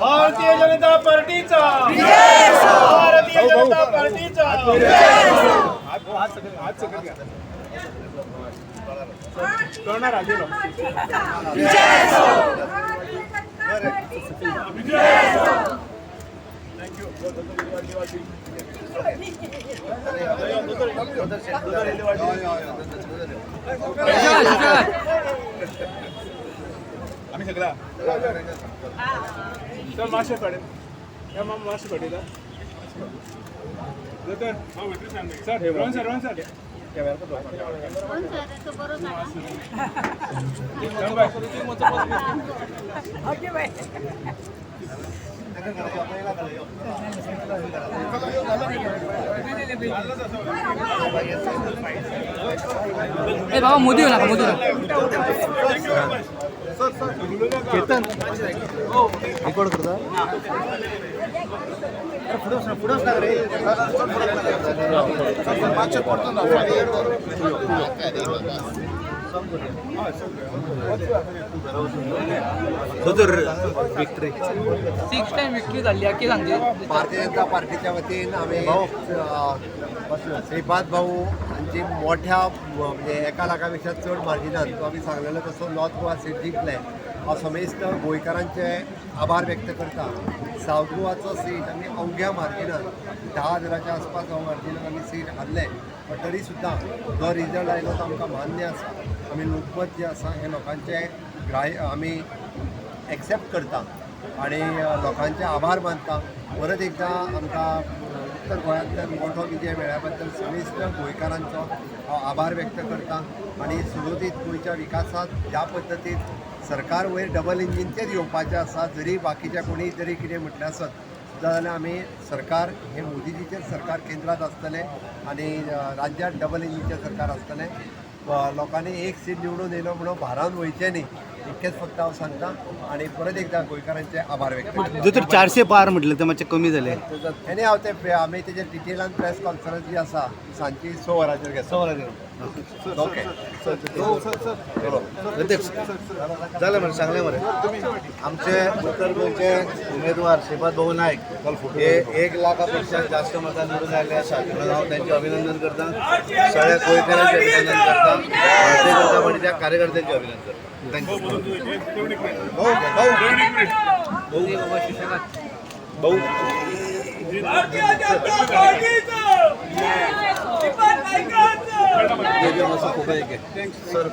भारतीय जनता पार्टीचा भारतीय जनता पार्टीचा आम्ही सगळा चल मासे काढेल या मग मासे काढेल सर रोहन सर बाबा मोदी होणार मोदी केतन रेकॉर्ड करता विक्ट्री 6 टाइम विक्ट्री झाली अख्खी सांगते भारतीय जनता पार्टीच्या वतीन आम्ही श्रीपाद भाऊ हांची मोठ्या म्हणजे 1 लाखापेक्षा चड मार्जिनान तो आम्ही सांगलेलो तसो नॉर्थ गोवा सीट जिंकले हांव समेस्त गोंयकारांचे आभार व्यक्त करता. साऊथ गोवाचो सीट आमी अवघ्या मार्जिनान 10,000च्या आसपास मार्जिनान आमी सीट हारले. पण तरी सुद्दां जो रिजल्ट आयलो तो आमकां मान्य आसा. आमी लोकमत जे आसा हे लोकांचे आमी एक्सेप्ट करता आणि लोकांचे आभार मानता. परत एकदा आमकां उत्तर गोंयांतल्यान मोठो विजय मेळ्ळ्या बद्दल समेस्त गोंयकारांचो आभार व्यक्त करता. आणि सुरळीत गोंयच्या विकासात ज्या पद्दतीन सरकार वयर डबल इंजिनचेर येवपाचें आसा. जरी बाकीच्या कोणी जरी कितें म्हटलें आसत जाल्यार आमी सरकार हे मोदीजीचें सरकार केंद्रात आसतलें आणि राज्यांत डबल इंजिनचें सरकार आसतलें. लोकांनी एक सीट निवडून येयलो म्हणून भारावन वयचें न्ही इतकेंच फक्त हांव सांगता. आणि परत एकदा गोंयकारांचे आभार व्यक्त करता. जर तर 400 पार म्हटलं तर मातशें कमी जालें. आनी हांव ते आमी तेजे डिटेलान प्रेस कॉन्फरन्स जी आसा सांजची 6 वरांचेर घेता. 6 वरांचेर ओके जालें मरे सांगलें मरे. आमचे उत्तर गोंयचे उमेदवार श्रीपाद भाऊ नायक हे 1 लाखापेक्षा जास्त मतां निवडून आयले आसात म्हणून हांव त्यांचे अभिनंदन करता. सगळ्या गोंयकारांचे अभिनंदन करता. भारतीय जनता पार्टीच्या कार्यकर्त्यांचे अभिनंदन करता. थँक्यू. भाऊ भारतीय जनता पार्टीचा सर